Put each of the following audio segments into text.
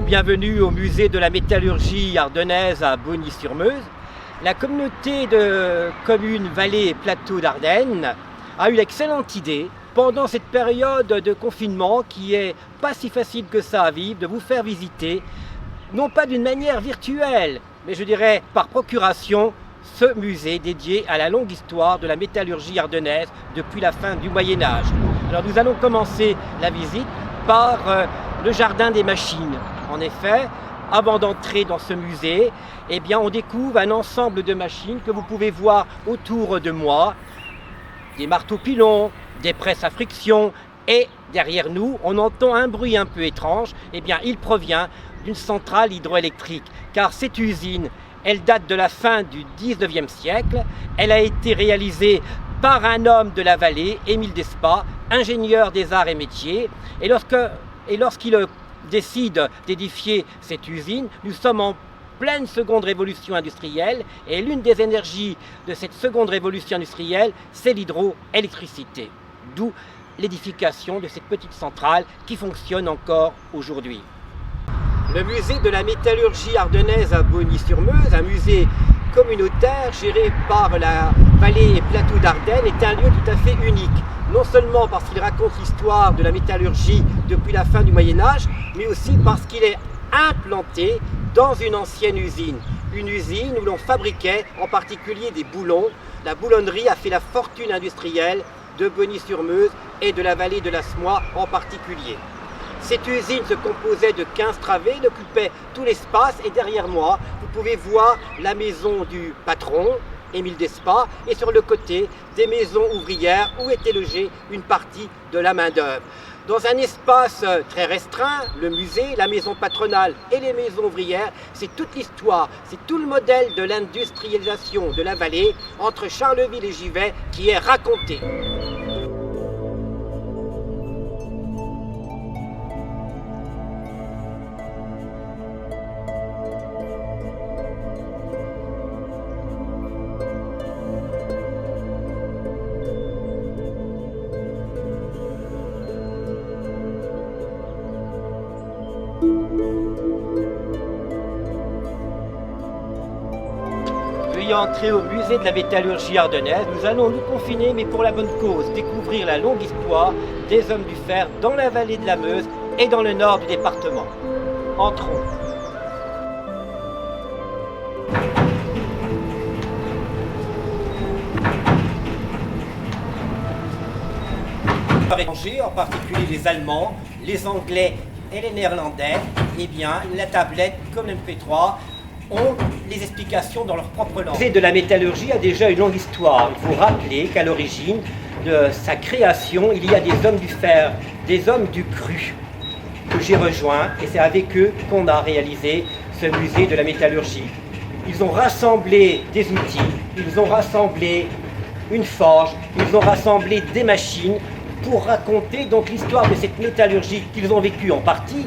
bienvenue au musée de la métallurgie ardennaise à Bogny-sur-Meuse. La communauté de communes Vallée et Plateau d'Ardennes a eu l'excellente idée, pendant cette période de confinement qui est pas si facile que ça à vivre, de vous faire visiter, non pas d'une manière virtuelle, mais je dirais par procuration, ce musée dédié à la longue histoire de la métallurgie ardennaise depuis la fin du Moyen-Âge. Alors nous allons commencer la visite par le jardin des machines. En effet, avant d'entrer dans ce musée, eh bien, on découvre un ensemble de machines que vous pouvez voir autour de moi. Des marteaux-pilons, des presses à friction et derrière nous, on entend un bruit un peu étrange. Eh bien, il provient d'une centrale hydroélectrique car cette usine, elle date de la fin du 19e siècle. Elle a été réalisée par un homme de la vallée, Émile Despas, ingénieur des arts et métiers. Et lorsqu'il décide d'édifier cette usine, nous sommes en pleine seconde révolution industrielle et l'une des énergies de cette seconde révolution industrielle, c'est l'hydroélectricité. D'où l'édification de cette petite centrale qui fonctionne encore aujourd'hui. Le musée de la métallurgie ardennaise à Bogny-sur-Meuse, un musée communautaire géré par la Vallée et Plateau d'Ardennes, est un lieu tout à fait unique. Non seulement parce qu'il raconte l'histoire de la métallurgie depuis la fin du Moyen-Âge, mais aussi parce qu'il est implanté dans une ancienne usine. Une usine où l'on fabriquait en particulier des boulons. La boulonnerie a fait la fortune industrielle de Bogny-sur-Meuse et de la vallée de la Semois en particulier. Cette usine se composait de 15 travées, elle occupait tout l'espace et derrière moi, vous pouvez voir la maison du patron, Émile Despas, et sur le côté, des maisons ouvrières où était logée une partie de la main-d'œuvre. Dans un espace très restreint, le musée, la maison patronale et les maisons ouvrières, c'est toute l'histoire, c'est tout le modèle de l'industrialisation de la vallée entre Charleville et Givet qui est raconté. Entrer au musée de la métallurgie ardennaise, nous allons nous confiner, mais pour la bonne cause, découvrir la longue histoire des hommes du fer dans la vallée de la Meuse et dans le nord du département. Entrons. En particulier les Allemands, les Anglais et les Néerlandais, eh bien, la tablette comme l'MP3 ont les explications dans leur propre langue. Le musée de la métallurgie a déjà une longue histoire. Il faut rappeler qu'à l'origine de sa création, il y a des hommes du fer, des hommes du cru que j'ai rejoints et c'est avec eux qu'on a réalisé ce musée de la métallurgie. Ils ont rassemblé des outils, ils ont rassemblé une forge, ils ont rassemblé des machines pour raconter donc l'histoire de cette métallurgie qu'ils ont vécue en partie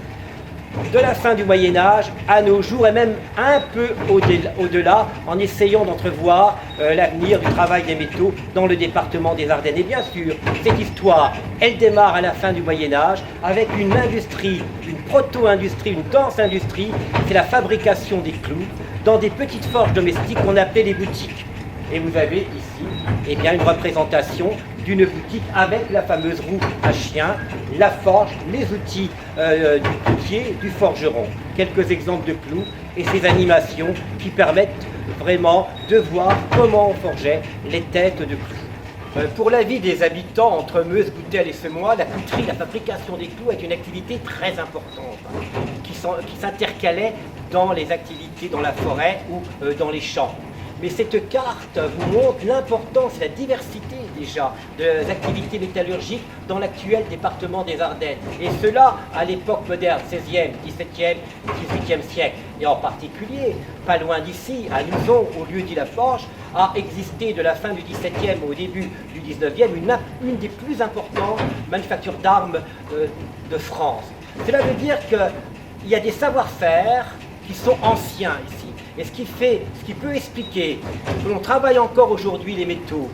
de la fin du Moyen-Âge à nos jours et même un peu au-delà en essayant d'entrevoir l'avenir du travail des métaux dans le département des Ardennes. Et bien sûr, cette histoire, elle démarre à la fin du Moyen-Âge avec une industrie, une proto-industrie, une dense industrie, c'est la fabrication des clous dans des petites forges domestiques qu'on appelait les boutiques. Et vous avez ici eh bien, une représentation d'une boutique avec la fameuse roue à chien, la forge, les outils du cloutier, du forgeron. Quelques exemples de clous et ces animations qui permettent vraiment de voir comment on forgeait les têtes de clous. Pour la vie des habitants entre Meuse, Goutel et Semois, la couterie, la fabrication des clous est une activité très importante qui s'intercalait dans les activités dans la forêt ou dans les champs. Mais cette carte vous montre l'importance et la diversité déjà des activités métallurgiques dans l'actuel département des Ardennes. Et cela à l'époque moderne, 16e, 17e, 18e siècle. Et en particulier, pas loin d'ici, à Nouzon, au lieu dit la Forge, a existé de la fin du 17e au début du 19e une des plus importantes manufactures d'armes de France. Cela veut dire qu'il y a des savoir-faire qui sont anciens ici. Et ce qui peut expliquer que l'on travaille encore aujourd'hui les métaux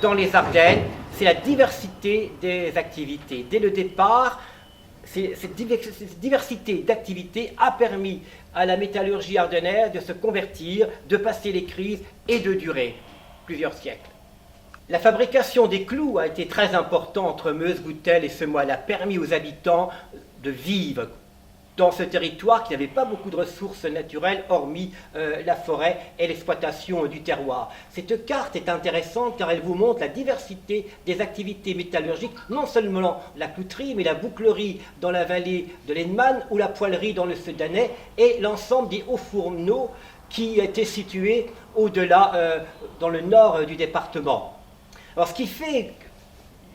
dans les Ardennes, c'est la diversité des activités. Dès le départ, cette diversité d'activités a permis à la métallurgie ardennaise de se convertir, de passer les crises et de durer plusieurs siècles. La fabrication des clous a été très importante entre Meuse, Goutel et Semois. Elle a permis aux habitants de vivre dans ce territoire qui n'avait pas beaucoup de ressources naturelles, hormis la forêt et l'exploitation du terroir. Cette carte est intéressante car elle vous montre la diversité des activités métallurgiques, non seulement la clouterie, mais la bouclerie dans la vallée de l'Hesman ou la poêlerie dans le Sedanais et l'ensemble des hauts fourneaux qui étaient situés au-delà, dans le nord du département. Alors ce qui fait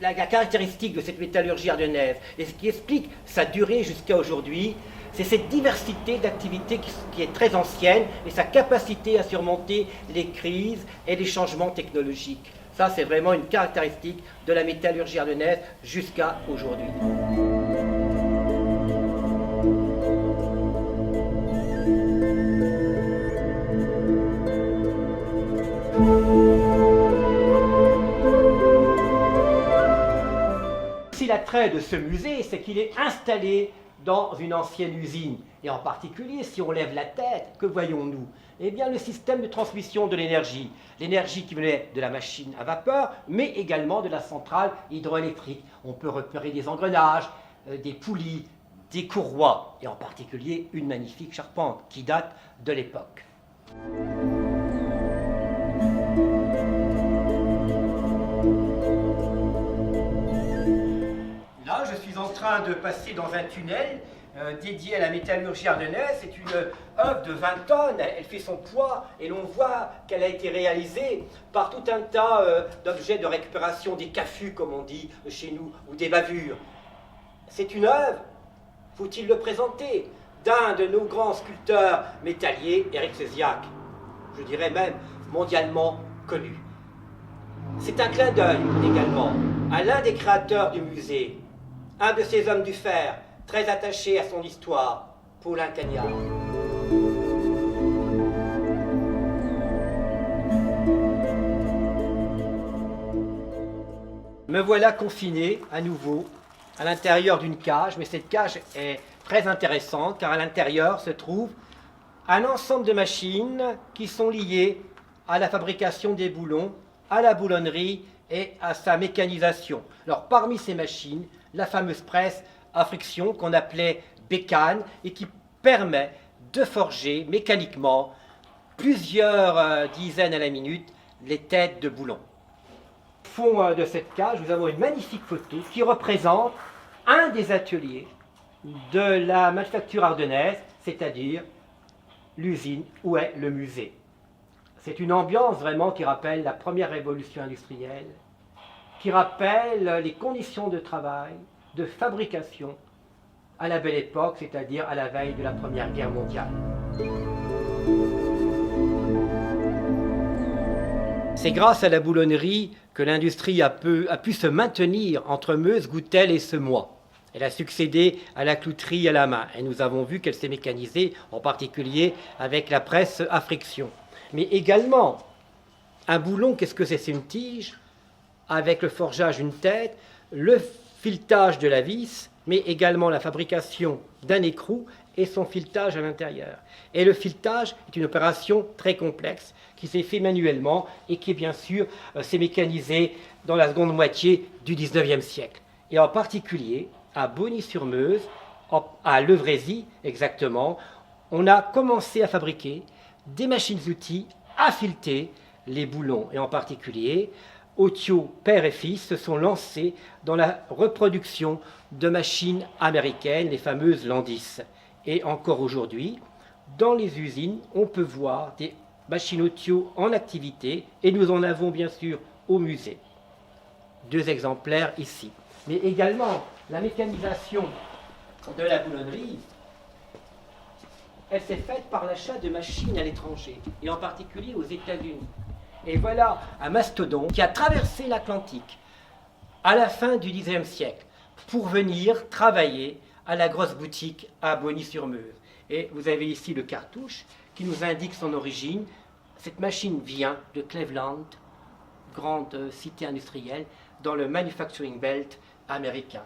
la caractéristique de cette métallurgie ardennaise et ce qui explique sa durée jusqu'à aujourd'hui, c'est cette diversité d'activités qui est très ancienne et sa capacité à surmonter les crises et les changements technologiques. Ça, c'est vraiment une caractéristique de la métallurgie ardennaise jusqu'à aujourd'hui. Si l'attrait de ce musée, c'est qu'il est installé dans une ancienne usine. Et en particulier, si on lève la tête, que voyons-nous? Eh bien, le système de transmission de l'énergie. L'énergie qui venait de la machine à vapeur, mais également de la centrale hydroélectrique. On peut repérer des engrenages, des poulies, des courroies, et en particulier une magnifique charpente qui date de l'époque. Là, je suis en train de passer dans un tunnel dédié à la métallurgie ardennaise. C'est une œuvre de 20 tonnes, elle fait son poids et l'on voit qu'elle a été réalisée par tout un tas d'objets de récupération, des caffus comme on dit chez nous, ou des bavures. C'est une œuvre, faut-il le présenter, d'un de nos grands sculpteurs métalliers, Éric Césiac, je dirais même mondialement connu. C'est un clin d'œil également à l'un des créateurs du musée, un de ces hommes du fer, très attaché à son histoire, Paulin Cagnard. Me voilà confiné à nouveau à l'intérieur d'une cage, mais cette cage est très intéressante car à l'intérieur se trouve un ensemble de machines qui sont liées à la fabrication des boulons, à la boulonnerie et à sa mécanisation. Alors parmi ces machines, la fameuse presse à friction qu'on appelait bécane et qui permet de forger mécaniquement plusieurs dizaines à la minute les têtes de boulons. Au fond de cette cage, nous avons une magnifique photo qui représente un des ateliers de la manufacture ardennaise, c'est-à-dire l'usine où est le musée. C'est une ambiance vraiment qui rappelle la première révolution industrielle, qui rappelle les conditions de travail, de fabrication à la belle époque, c'est-à-dire à la veille de la Première Guerre mondiale. C'est grâce à la boulonnerie que l'industrie a pu se maintenir entre Meuse, Goutel et Semois. Elle a succédé à la clouterie à la main et nous avons vu qu'elle s'est mécanisée, en particulier avec la presse à friction. Mais également, un boulon, qu'est-ce que c'est? C'est une tige avec le forgeage d'une tête, le filetage de la vis, mais également la fabrication d'un écrou et son filetage à l'intérieur. Et le filetage est une opération très complexe qui s'est fait manuellement et qui, bien sûr, s'est mécanisée dans la seconde moitié du XIXe siècle. Et en particulier, à Bogny-sur-Meuse, à Levrézy exactement, on a commencé à fabriquer des machines-outils à fileter les boulons. Et en particulier, Otio, père et fils, se sont lancés dans la reproduction de machines américaines, les fameuses Landis. Et encore aujourd'hui, dans les usines, on peut voir des machines Otio en activité, et nous en avons bien sûr au musée. 2 exemplaires ici. Mais également, la mécanisation de la boulonnerie, elle s'est faite par l'achat de machines à l'étranger, et en particulier aux États-Unis. Et voilà un mastodonte qui a traversé l'Atlantique à la fin du Xe siècle pour venir travailler à la grosse boutique à Bogny-sur-Meuse. Et vous avez ici le cartouche qui nous indique son origine. Cette machine vient de Cleveland, grande cité industrielle, dans le Manufacturing Belt américain.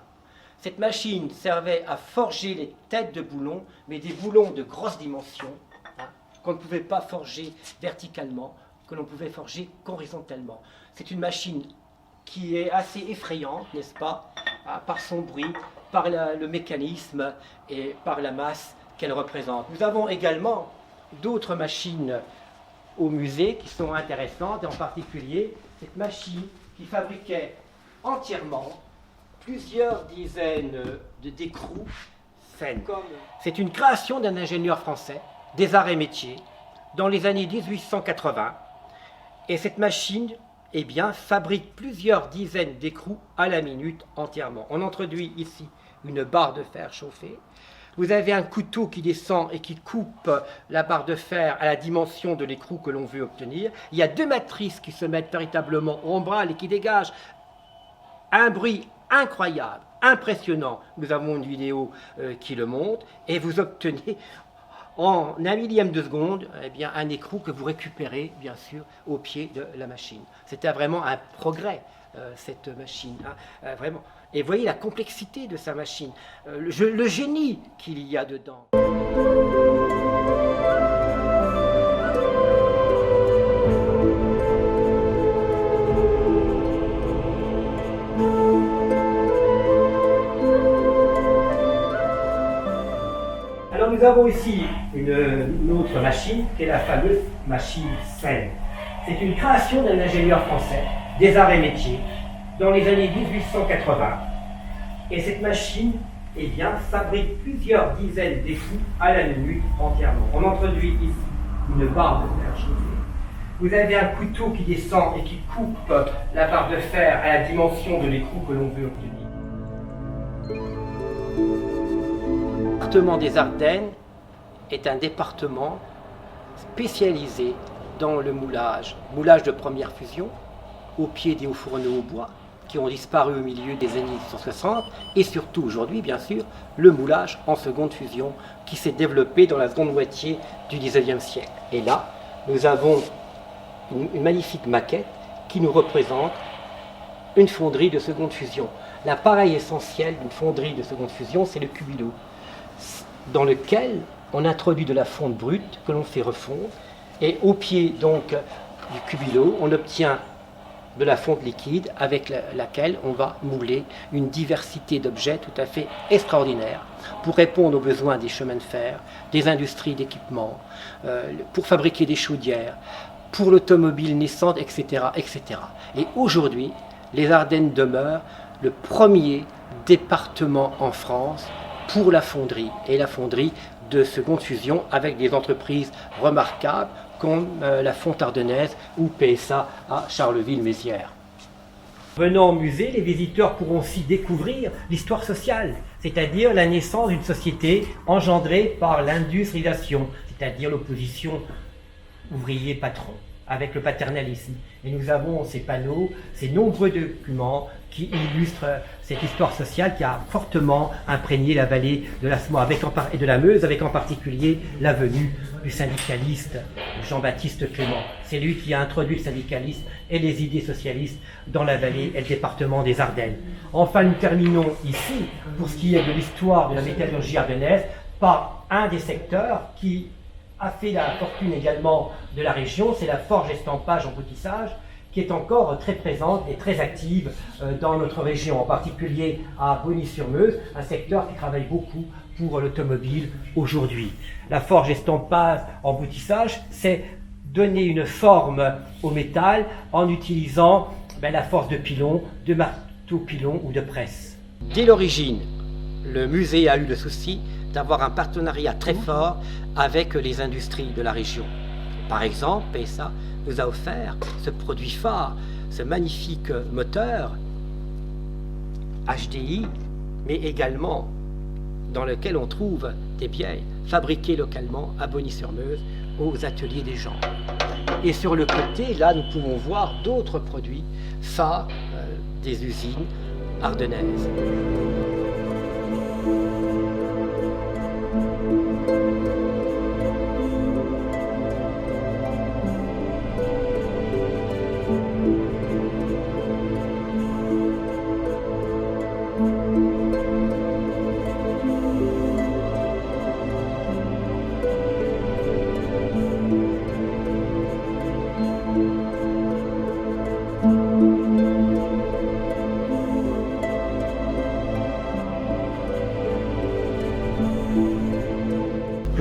Cette machine servait à forger les têtes de boulons, mais des boulons de grosses dimensions, hein, qu'on ne pouvait pas forger verticalement, que l'on pouvait forger horizontalement. C'est une machine qui est assez effrayante, n'est-ce pas, hein, par son bruit, par le mécanisme et par la masse qu'elle représente. Nous avons également d'autres machines au musée qui sont intéressantes, et en particulier cette machine qui fabriquait entièrement plusieurs dizaines d'écrous saines. C'est une création d'un ingénieur français des arts et métiers dans les années 1880, et cette machine fabrique plusieurs dizaines d'écrous à la minute entièrement. On introduit ici une barre de fer chauffée. Vous avez un couteau qui descend et qui coupe la barre de fer à la dimension de l'écrou que l'on veut obtenir. Il y a deux matrices qui se mettent véritablement au ombrale et qui dégagent un bruit incroyable, impressionnant. Nous avons une vidéo qui le montre, et vous obtenez en un millième de seconde un écrou que vous récupérez bien sûr au pied de la machine. C'était vraiment un progrès, cette machine, hein, vraiment. Et voyez la complexité de sa machine, le génie qu'il y a dedans. Alors nous avons ici une autre machine qui est la fameuse machine Senne. C'est une création d'un ingénieur français des arts et métiers dans les années 1880. Et cette machine fabrique plusieurs dizaines d'écrous à la minute entièrement. On introduit ici une barre de fer chauffée. Vous avez un couteau qui descend et qui coupe la barre de fer à la dimension de l'écrou que l'on veut obtenir. Le département des Ardennes est un département spécialisé dans le moulage de première fusion, au pied des hauts fourneaux au bois, qui ont disparu au milieu des années 1960, et surtout aujourd'hui, bien sûr, le moulage en seconde fusion, qui s'est développé dans la seconde moitié du XIXe siècle. Et là, nous avons une magnifique maquette qui nous représente une fonderie de seconde fusion. L'appareil essentiel d'une fonderie de seconde fusion, c'est le cubilo, dans lequel on introduit de la fonte brute que l'on fait refondre, et au pied donc du cubilo, on obtient de la fonte liquide avec laquelle on va mouler une diversité d'objets tout à fait extraordinaires pour répondre aux besoins des chemins de fer, des industries d'équipement, pour fabriquer des chaudières, pour l'automobile naissante, etc., etc. Et aujourd'hui, les Ardennes demeurent le premier département en France pour la fonderie, et la fonderie de seconde fusion avec des entreprises remarquables comme la Fonte Ardennaise ou PSA à Charleville-Mézières. Venant au musée, les visiteurs pourront aussi découvrir l'histoire sociale, c'est-à-dire la naissance d'une société engendrée par l'industrialisation, c'est-à-dire l'opposition ouvrier-patron, avec le paternalisme. Et nous avons ces panneaux, ces nombreux documents qui illustrent cette histoire sociale qui a fortement imprégné la vallée de la Semois et de la Meuse, avec en particulier la venue du syndicaliste Jean-Baptiste Clément. C'est lui qui a introduit le syndicalisme et les idées socialistes dans la vallée et le département des Ardennes. Enfin, nous terminons ici, pour ce qui est de l'histoire de la métallurgie ardennaise, par un des secteurs qui a fait la fortune également de la région, c'est la forge estampage emboutissage, qui est encore très présente et très active dans notre région, en particulier à Bogny-sur-Meuse, un secteur qui travaille beaucoup pour l'automobile aujourd'hui. La forge estampage emboutissage, c'est donner une forme au métal en utilisant la force de pilon, de marteau-pilon ou de presse. Dès l'origine, le musée a eu le souci d'avoir un partenariat très fort avec les industries de la région. Par exemple, PSA nous a offert ce produit phare, ce magnifique moteur HDI, mais également dans lequel on trouve des bielles fabriquées localement à Bogny-sur-Meuse aux ateliers des gens. Et sur le côté, là, nous pouvons voir d'autres produits phares des usines ardennaises.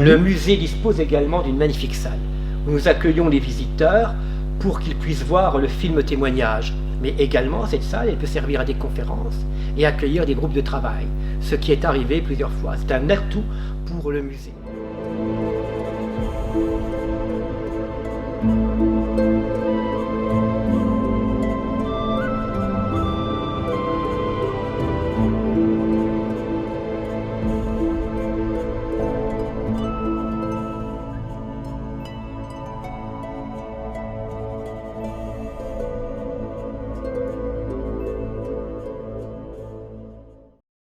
Le musée dispose également d'une magnifique salle où nous accueillons les visiteurs pour qu'ils puissent voir le film témoignage. Mais également, cette salle, elle peut servir à des conférences et accueillir des groupes de travail, ce qui est arrivé plusieurs fois. C'est un atout pour le musée.